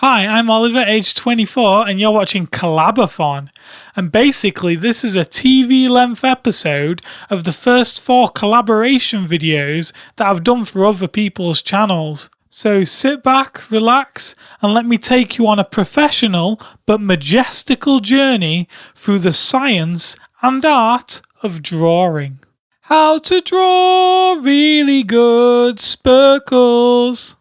Hi, I'm Oliver, age 24, and you're watching Collabathon. And basically, this is a TV-length episode of the first 4 collaboration videos that I've done for other people's channels. So sit back, relax, and let me take you on a professional but majestical journey through the science and art of drawing. How to draw really good sparkles.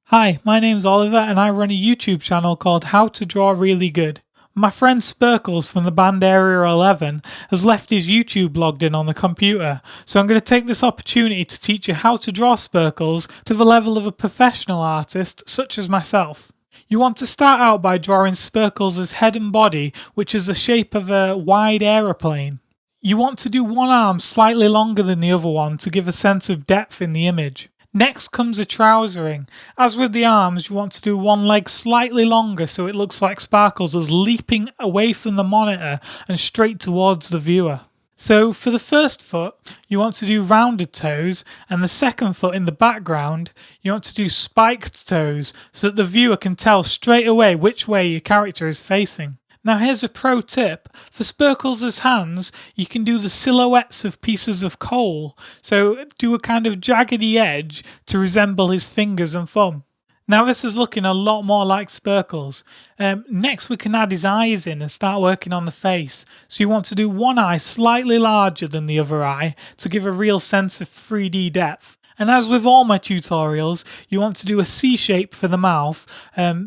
Hi, my name's Oliver and I run a YouTube channel called How to Draw Really Good. My friend Sparkles from the band Area 11 has left his YouTube logged in on the computer, so I'm going to take this opportunity to teach you how to draw sparkles to the level of a professional artist such as myself. You want to start out by drawing sparkles' head and body, which is the shape of a wide aeroplane. You want to do one arm slightly longer than the other one to give a sense of depth in the image. Next comes a trousering. As with the arms, you want to do one leg slightly longer so it looks like Sparkles is leaping away from the monitor and straight towards the viewer. So for the first foot, you want to do rounded toes, and the second foot in the background, you want to do spiked toes so that the viewer can tell straight away which way your character is facing. Now here's a pro tip. For Sparkles' hands, you can do the silhouettes of pieces of coal, so do a kind of jaggedy edge to resemble his fingers and thumb. Now this is looking a lot more like Sparkles. Next we can add his eyes in and start working on the face. So you want to do one eye slightly larger than the other eye to give a real sense of 3D depth. And as with all my tutorials, you want to do a C shape for the mouth,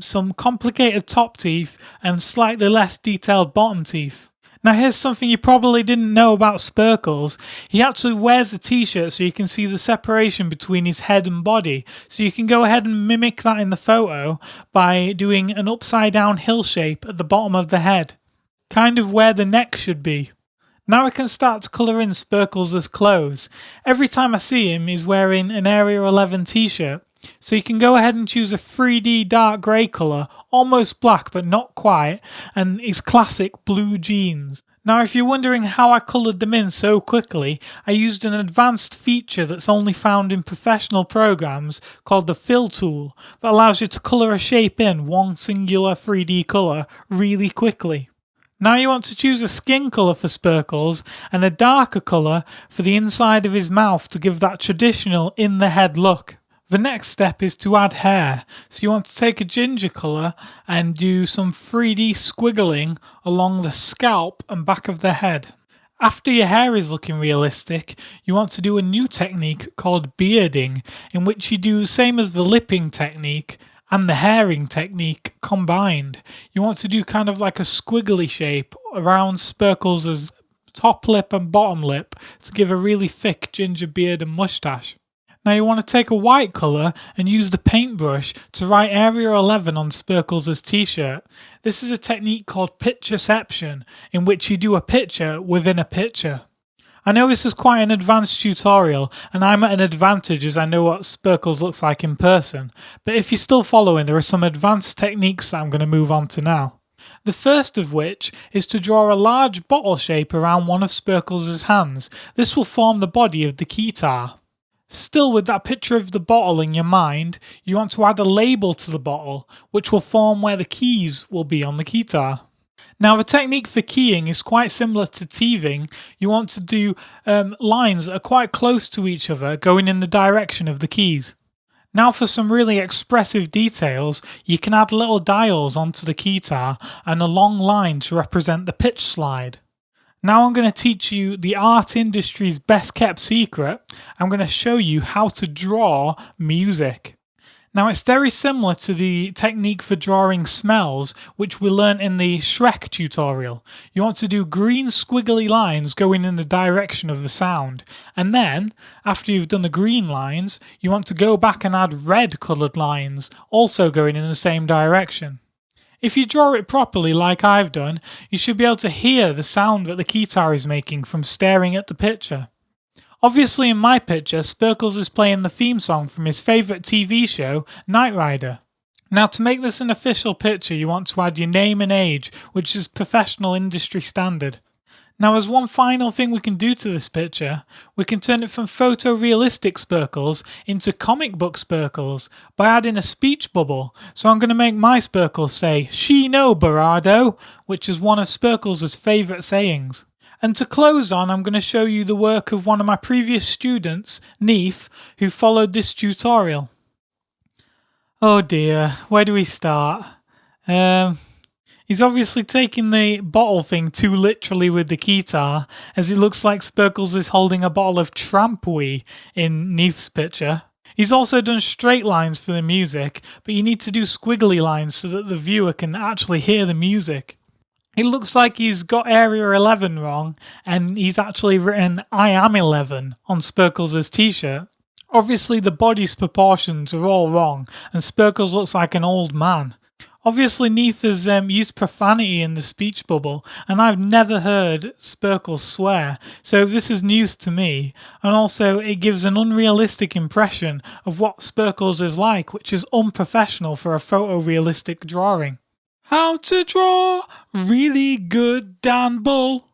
some complicated top teeth and slightly less detailed bottom teeth. Now here's something you probably didn't know about Sparkles. He actually wears a t-shirt so you can see the separation between his head and body. So you can go ahead and mimic that in the photo by doing an upside down hill shape at the bottom of the head, kind of where the neck should be. Now I can start to colour in Sparkles' clothes. Every time I see him he's wearing an Area 11 t-shirt, so you can go ahead and choose a 3D dark grey colour, almost black but not quite, and his classic blue jeans. Now if you're wondering how I coloured them in so quickly, I used an advanced feature that's only found in professional programs called the Fill tool that allows you to colour a shape in one singular 3D colour really quickly. Now you want to choose a skin colour for Sparkles and a darker colour for the inside of his mouth to give that traditional in the head look. The next step is to add hair, so you want to take a ginger colour and do some 3D squiggling along the scalp and back of the head. After your hair is looking realistic, you want to do a new technique called bearding, in which you do the same as the lipping technique and the hairing technique combined. You want to do kind of like a squiggly shape around Sparkles' top lip and bottom lip to give a really thick ginger beard and moustache. Now you want to take a white colour and use the paintbrush to write Area 11 on Sparkles' t-shirt. This is a technique called pictureception, in which you do a picture within a picture. I know this is quite an advanced tutorial and I'm at an advantage as I know what Sparkles looks like in person, but if you're still following, there are some advanced techniques that I'm going to move on to now. The first of which is to draw a large bottle shape around one of Sparkles' hands. This will form the body of the guitar. Still with that picture of the bottle in your mind, you want to add a label to the bottle, which will form where the keys will be on the guitar. Now the technique for keying is quite similar to teething. You want to do lines that are quite close to each other going in the direction of the keys. Now for some really expressive details, you can add little dials onto the guitar and a long line to represent the pitch slide. Now I'm going to teach you the art industry's best kept secret. I'm going to show you how to draw music. Now it's very similar to the technique for drawing smells, which we learnt in the Shrek tutorial. You want to do green squiggly lines going in the direction of the sound, and then, after you've done the green lines, you want to go back and add red coloured lines, also going in the same direction. If you draw it properly like I've done, you should be able to hear the sound that the guitar is making from staring at the picture. Obviously in my picture, Sparkles is playing the theme song from his favourite TV show, Knight Rider. Now to make this an official picture you want to add your name and age, which is professional industry standard. Now, as one final thing we can do to this picture, we can turn it from photorealistic sparkles into comic book sparkles by adding a speech bubble. So I'm going to make my sparkles say, "She no Barado," which is one of Sparkles' favourite sayings. And to close on, I'm going to show you the work of one of my previous students, Neef, who followed this tutorial. Oh dear, where do we start? He's obviously taking the bottle thing too literally with the guitar, as it looks like Sparkles is holding a bottle of Trampwee in Neef's picture. He's also done straight lines for the music, but you need to do squiggly lines so that the viewer can actually hear the music. It looks like he's got Area 11 wrong, and he's actually written "I am 11" on Sparkles' t-shirt. Obviously the body's proportions are all wrong, and Sparkles looks like an old man. Obviously Neef has used profanity in the speech bubble, and I've never heard Sparkles swear, so this is news to me, and also it gives an unrealistic impression of what Sparkles is like, which is unprofessional for a photorealistic drawing. How to draw really good Dan Bull.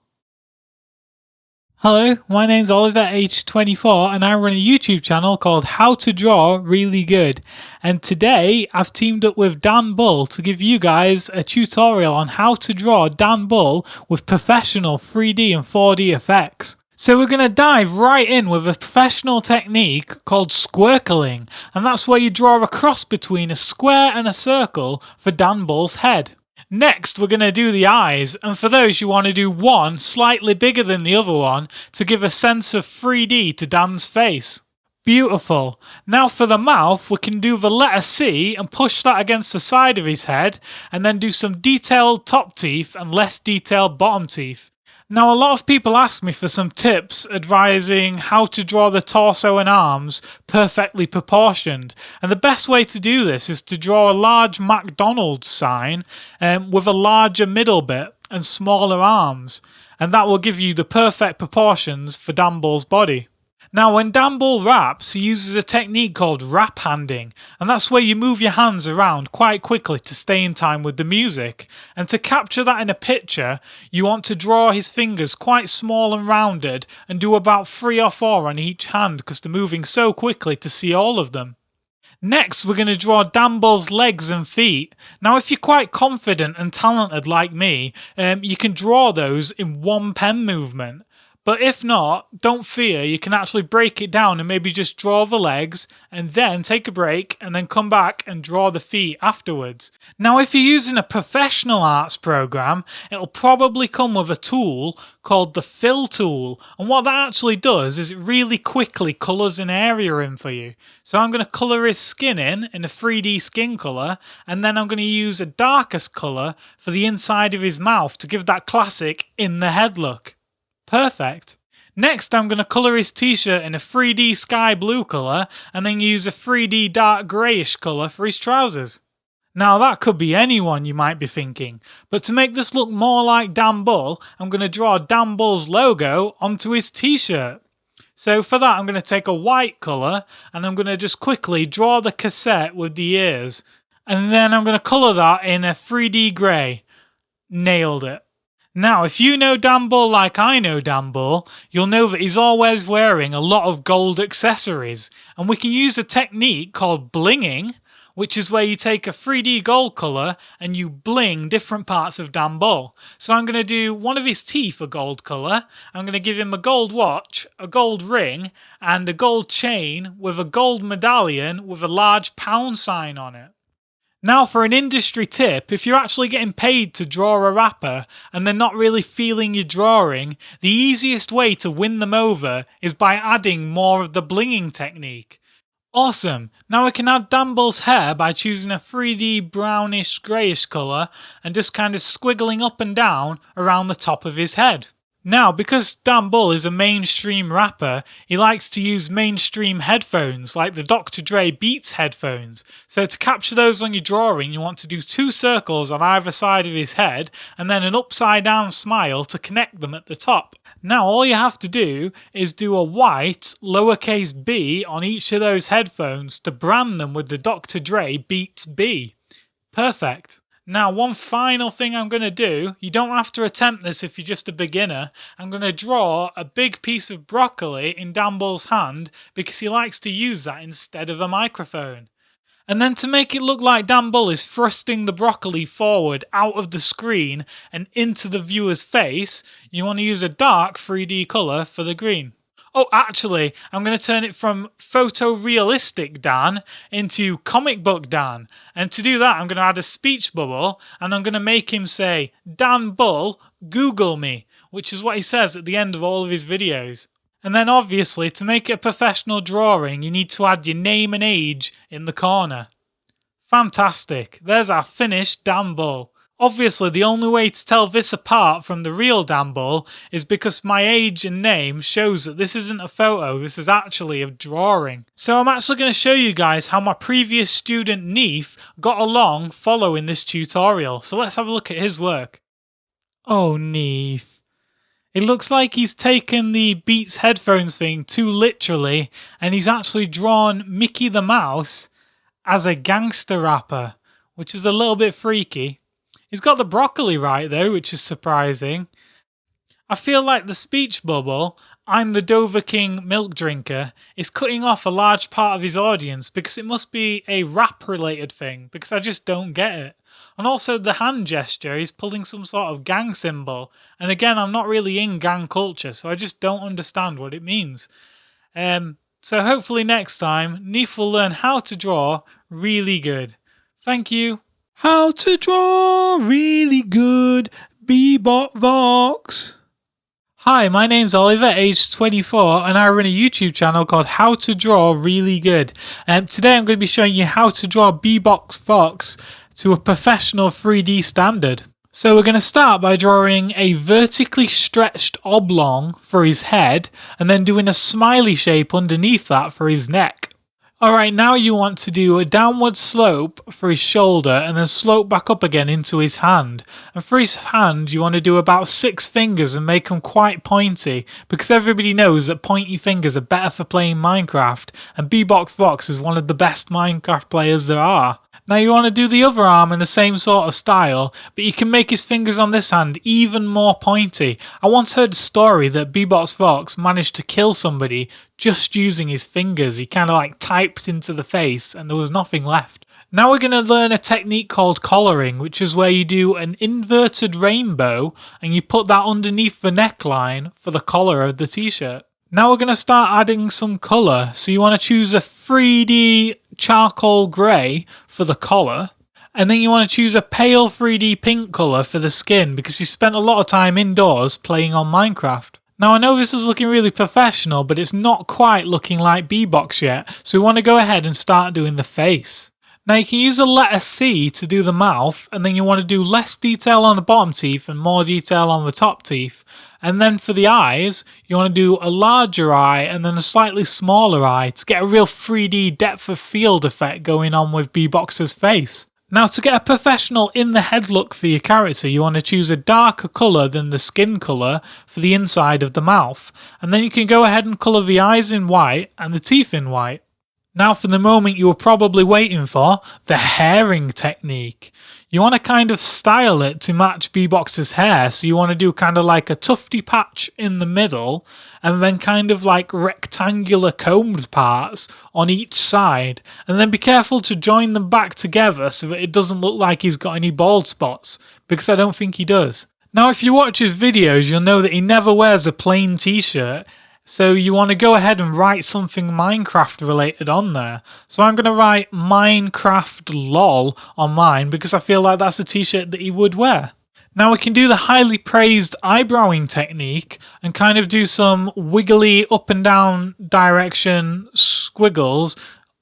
Hello, my name's Oliver, age 24, and I run a YouTube channel called How to Draw Really Good. And today I've teamed up with Dan Bull to give you guys a tutorial on how to draw Dan Bull with professional 3D and 4D effects. So we're going to dive right in with a professional technique called squircling, and that's where you draw a cross between a square and a circle for Dan Bull's head. Next, we're going to do the eyes, and for those you want to do one slightly bigger than the other one to give a sense of 3D to Dan's face. Beautiful. Now for the mouth, we can do the letter C and push that against the side of his head, and then do some detailed top teeth and less detailed bottom teeth. Now a lot of people ask me for some tips advising how to draw the torso and arms perfectly proportioned, and the best way to do this is to draw a large McDonald's sign with a larger middle bit and smaller arms, and that will give you the perfect proportions for Dan Bull's body. Now when Dan Bull raps, he uses a technique called rap handing, and that's where you move your hands around quite quickly to stay in time with the music. And to capture that in a picture, you want to draw his fingers quite small and rounded and do about 3 or 4 on each hand because they're moving so quickly to see all of them. Next, we're going to draw Dan Bull's legs and feet. Now if you're quite confident and talented like me, you can draw those in one pen movement. But if not, don't fear, you can actually break it down and maybe just draw the legs and then take a break and then come back and draw the feet afterwards. Now if you're using a professional arts program, it'll probably come with a tool called the fill tool, and what that actually does is it really quickly colours an area in for you. So I'm going to colour his skin in a 3D skin colour, and then I'm going to use a darkest colour for the inside of his mouth to give that classic in the head look. Perfect. Next I'm going to colour his t-shirt in a 3D sky blue colour and then use a 3D dark greyish colour for his trousers. Now that could be anyone, you might be thinking, but to make this look more like Dan Bull, I'm going to draw Dan Bull's logo onto his t-shirt. So for that I'm going to take a white colour and I'm going to just quickly draw the cassette with the ears, and then I'm going to colour that in a 3D grey. Nailed it. Now, if you know Dan Bull like I know Dan Bull, you'll know that he's always wearing a lot of gold accessories, and we can use a technique called blinging, which is where you take a 3D gold colour and you bling different parts of Dan Bull. So I'm going to do one of his teeth a gold colour, I'm going to give him a gold watch, a gold ring, and a gold chain with a gold medallion with a large pound sign on it. Now for an industry tip, if you're actually getting paid to draw a rapper and they're not really feeling your drawing, the easiest way to win them over is by adding more of the blinging technique. Awesome! Now we can add Dan Bull's hair by choosing a 3D brownish greyish colour and just kind of squiggling up and down around the top of his head. Now, because Dan Bull is a mainstream rapper, he likes to use mainstream headphones like the Dr. Dre Beats headphones. So to capture those on your drawing, you want to do 2 circles on either side of his head and then an upside down smile to connect them at the top. Now all you have to do is do a white lowercase b on each of those headphones to brand them with the Dr. Dre Beats B. Perfect. Now, one final thing I'm going to do, you don't have to attempt this if you're just a beginner. I'm going to draw a big piece of broccoli in Dan Bull's hand because he likes to use that instead of a microphone. And then to make it look like Dan Bull is thrusting the broccoli forward out of the screen and into the viewer's face, you want to use a dark 3D colour for the green. Oh, actually, I'm going to turn it from photorealistic Dan into comic book Dan. And to do that, I'm going to add a speech bubble and I'm going to make him say, Dan Bull, Google me, which is what he says at the end of all of his videos. And then obviously, to make it a professional drawing, you need to add your name and age in the corner. Fantastic. There's our finished Dan Bull. Obviously, the only way to tell this apart from the real Dan Bull is because my age and name shows that this isn't a photo, this is actually a drawing. So I'm actually going to show you guys how my previous student Neef got along following this tutorial. So let's have a look at his work. Oh, Neef. It looks like he's taken the Beats headphones thing too literally and he's actually drawn Mickey the Mouse as a gangster rapper, which is a little bit freaky. He's got the broccoli right though, which is surprising. I feel like the speech bubble, I'm the Dover King milk drinker, is cutting off a large part of his audience because it must be a rap related thing, because I just don't get it. And also the hand gesture, he's pulling some sort of gang symbol. And again, I'm not really in gang culture, so I just don't understand what it means. So hopefully next time, Neef will learn how to draw really good. Thank you. How to draw really good, BeBopVox. Hi, my name's Oliver, aged 24, and I run a YouTube channel called How to Draw Really Good. Today I'm going to be showing you how to draw BeBopVox to a professional 3D standard. So we're going to start by drawing a vertically stretched oblong for his head, and then doing a smiley shape underneath that for his neck. Alright, now you want to do a downward slope for his shoulder and then slope back up again into his hand. And for his hand, you want to do about 6 fingers and make them quite pointy, because everybody knows that pointy fingers are better for playing Minecraft, and BeBopVox is one of the best Minecraft players there are. Now you want to do the other arm in the same sort of style, but you can make his fingers on this hand even more pointy. I once heard a story that BeBopVox managed to kill somebody just using his fingers. He kind of like typed into the face and there was nothing left. Now we're going to learn a technique called collaring, which is where you do an inverted rainbow and you put that underneath the neckline for the collar of the t-shirt. Now we're going to start adding some colour. So you want to choose a 3D charcoal grey for the collar. And then you want to choose a pale 3D pink colour for the skin because you spent a lot of time indoors playing on Minecraft. Now I know this is looking really professional, but it's not quite looking like BeBopVox yet. So we want to go ahead and start doing the face. Now you can use a letter C to do the mouth, and then you want to do less detail on the bottom teeth and more detail on the top teeth. And then for the eyes, you want to do a larger eye and then a slightly smaller eye to get a real 3D depth of field effect going on with BeBopVox's face. Now to get a professional in the head look for your character, you want to choose a darker colour than the skin colour for the inside of the mouth. And then you can go ahead and colour the eyes in white and the teeth in white. Now for the moment you were probably waiting for, the hairing technique. You want to kind of style it to match BeBopVox's hair, so you want to do kind of like a tufty patch in the middle and then kind of like rectangular combed parts on each side, and then be careful to join them back together so that it doesn't look like he's got any bald spots, because I don't think he does. Now if you watch his videos you'll know that he never wears a plain t-shirt. So you want to go ahead and write something Minecraft related on there. So I'm going to write Minecraft LOL on mine because I feel like that's a t-shirt that he would wear. Now we can do the highly praised eyebrowing technique and kind of do some wiggly up and down direction squiggles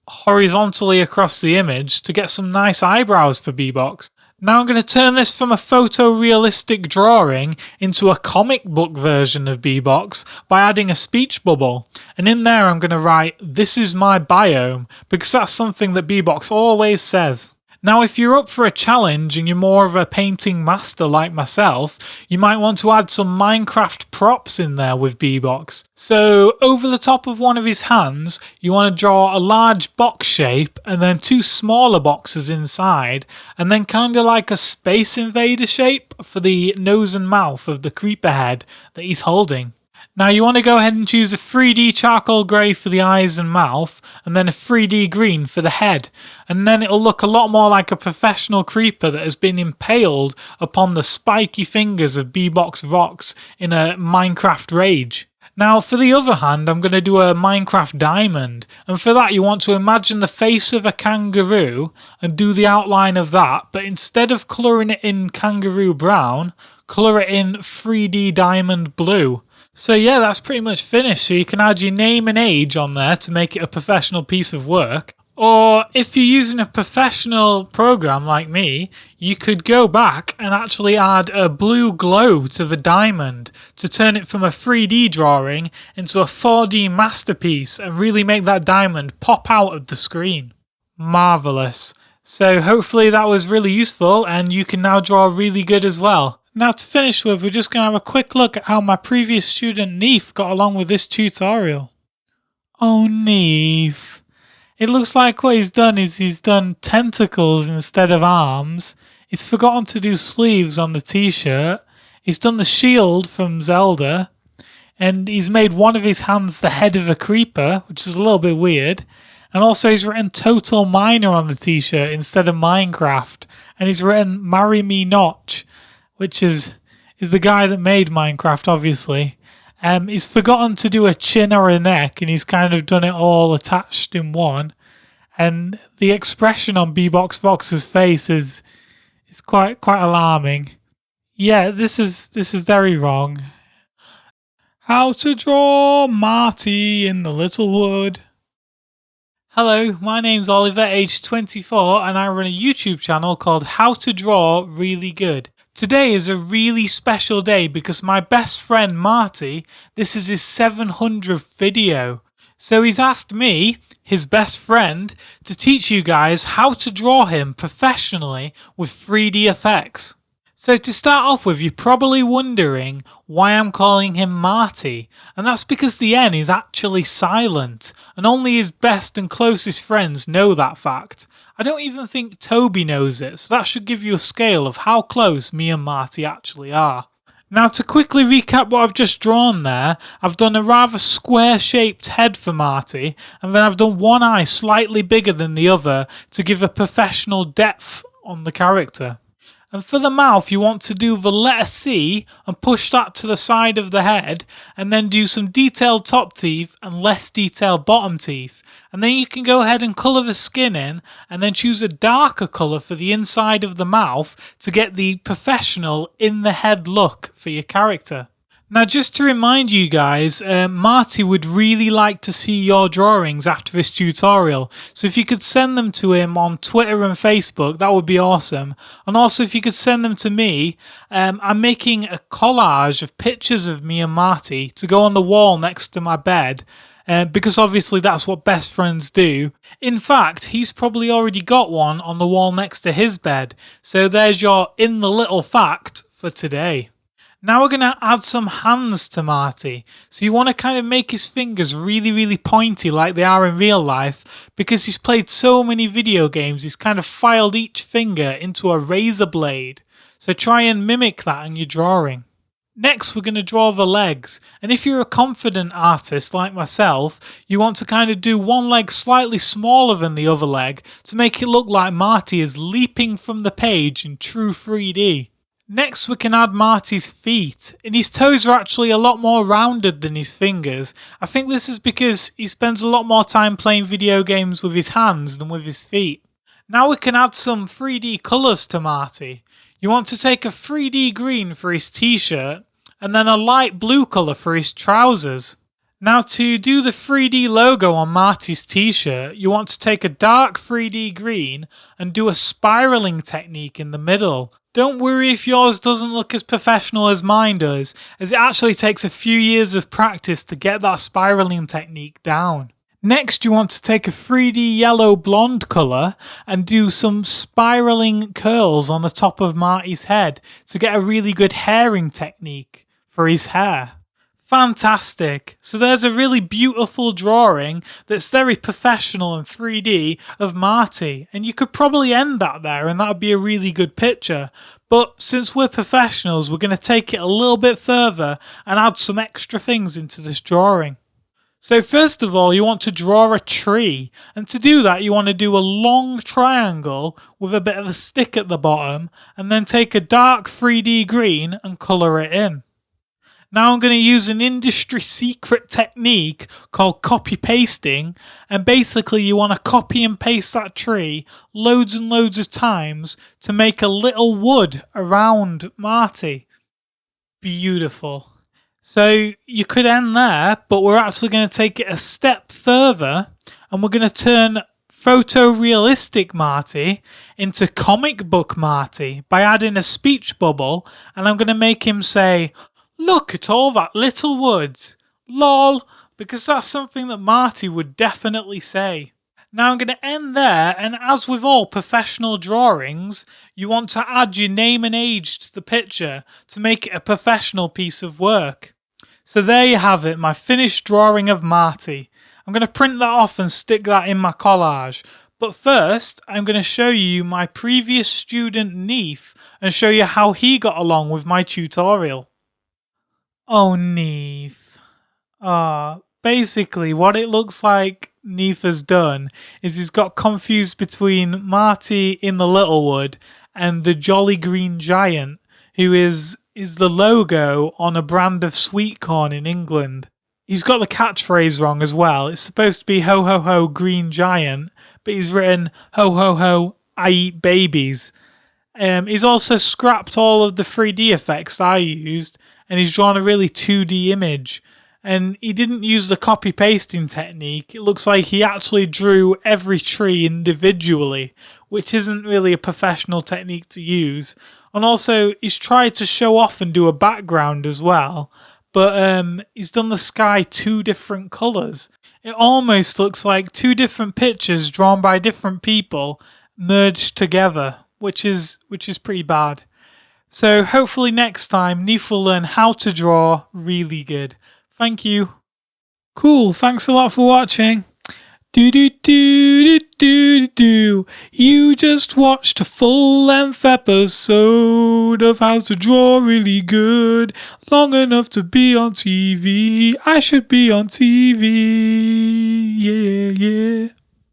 horizontally across the image to get some nice eyebrows for BeBopVox. Now I'm going to turn this from a photorealistic drawing into a comic book version of BeBopVox by adding a speech bubble. And in there I'm going to write, "This is my biome," because that's something that BeBopVox always says. Now, if you're up for a challenge and you're more of a painting master like myself, you might want to add some Minecraft props in there with BeBopVox. So over the top of one of his hands, you want to draw a large box shape and then two smaller boxes inside, and then kind of like a Space Invader shape for the nose and mouth of the creeper head that he's holding. Now you want to go ahead and choose a 3D charcoal grey for the eyes and mouth, and then a 3D green for the head, and then it'll look a lot more like a professional creeper that has been impaled upon the spiky fingers of BeBopVox in a Minecraft rage. Now for the other hand, I'm going to do a Minecraft diamond, and for that you want to imagine the face of a kangaroo and do the outline of that, but instead of colouring it in kangaroo brown, colour it in 3D diamond blue. So yeah, that's pretty much finished. So you can add your name and age on there to make it a professional piece of work. Or if you're using a professional program like me, you could go back and actually add a blue glow to the diamond to turn it from a 3D drawing into a 4D masterpiece and really make that diamond pop out of the screen. Marvellous. So hopefully that was really useful and you can now draw really good as well. Now to finish with, we're just going to have a quick look at how my previous student Neef got along with this tutorial. Oh Neef. It looks like what he's done is he's done tentacles instead of arms. He's forgotten to do sleeves on the t-shirt. He's done the shield from Zelda. And he's made one of his hands the head of a creeper, which is a little bit weird. And also he's written Total Miner on the t-shirt instead of Minecraft. And he's written Marry Me Notch, which is the guy that made Minecraft, obviously. He's forgotten to do a chin or a neck, and he's kind of done it all attached in one. And the expression on BeBopVox's face is quite alarming. Yeah, this is very wrong. How to draw Martyn InTheLittleWood. Hello, my name's Oliver, aged 24, and I run a YouTube channel called How to Draw Really Good. Today is a really special day because my best friend Marty, this is his 700th video. So he's asked me, his best friend, to teach you guys how to draw him professionally with 3D effects. So to start off with, you're probably wondering why I'm calling him Marty, and that's because the N is actually silent, and only his best and closest friends know that fact. I don't even think Toby knows it, so that should give you a scale of how close me and Marty actually are. Now to quickly recap what I've just drawn there, I've done a rather square shaped head for Marty, and then I've done one eye slightly bigger than the other to give a professional depth on the character. And for the mouth, you want to do the letter C and push that to the side of the head, and then do some detailed top teeth and less detailed bottom teeth. And then you can go ahead and colour the skin in, and then choose a darker colour for the inside of the mouth to get the professional in the head look for your character. Now just to remind you guys, Marty would really like to see your drawings after this tutorial, so if you could send them to him on Twitter and Facebook, that would be awesome. And also if you could send them to me, I'm making a collage of pictures of me and Marty to go on the wall next to my bed, because obviously that's what best friends do. In fact, he's probably already got one on the wall next to his bed, so there's your In the Little fact for today. Now we're going to add some hands to Marty. So you want to kind of make his fingers really pointy like they are in real life, because he's played so many video games, he's kind of filed each finger into a razor blade. So try and mimic that in your drawing. Next we're going to draw the legs, and if you're a confident artist like myself, you want to kind of do one leg slightly smaller than the other leg to make it look like Marty is leaping from the page in true 3D. Next we can add Marty's feet, and his toes are actually a lot more rounded than his fingers. I think this is because he spends a lot more time playing video games with his hands than with his feet. Now we can add some 3D colours to Marty. You want to take a 3D green for his t-shirt, and then a light blue colour for his trousers. Now to do the 3D logo on Marty's t-shirt, you want to take a dark 3D green and do a spiralling technique in the middle. Don't worry if yours doesn't look as professional as mine does, as it actually takes a few years of practice to get that spiraling technique down. Next, you want to take a 3D yellow blonde colour and do some spiralling curls on the top of Marty's head to get a really good hairing technique for his hair. Fantastic! So there's a really beautiful drawing that's very professional and 3D of Marty, and you could probably end that there and that would be a really good picture. But since we're professionals, we're going to take it a little bit further and add some extra things into this drawing. So first of all, you want to draw a tree, and to do that you want to do a long triangle with a bit of a stick at the bottom, and then take a dark 3D green and colour it in. Now I'm going to use an industry secret technique called copy pasting, and basically you want to copy and paste that tree loads and loads of times to make a little wood around Marty. Beautiful. So you could end there, but we're actually going to take it a step further and we're going to turn photorealistic Marty into comic book Marty by adding a speech bubble, and I'm going to make him say, "Look at all that little woods, lol," because that's something that Marty would definitely say. Now I'm going to end there, and as with all professional drawings, you want to add your name and age to the picture to make it a professional piece of work. So there you have it, my finished drawing of Marty. I'm going to print that off and stick that in my collage. But first, I'm going to show you my previous student Neef and show you how he got along with my tutorial. Oh, Neef. Basically, what it looks like Neef has done is he's got confused between Marty in the Littlewood and the Jolly Green Giant, who is the logo on a brand of sweet corn in England. He's got the catchphrase wrong as well. It's supposed to be ho ho ho green giant, but he's written ho ho ho I eat babies. He's also scrapped all of the 3D effects I used, and he's drawn a really 2D image. And he didn't use the copy pasting technique. It looks like he actually drew every tree individually, which isn't really a professional technique to use. And also he's tried to show off and do a background as well, but he's done the sky 2 different colours. It almost looks like 2 different pictures drawn by different people merged together, which is pretty bad. So hopefully next time Neef will learn how to draw really good. Thank you. Cool, thanks a lot for watching. You just watched a full-length episode of how to draw really good, long enough to be on TV. I should be on TV, yeah.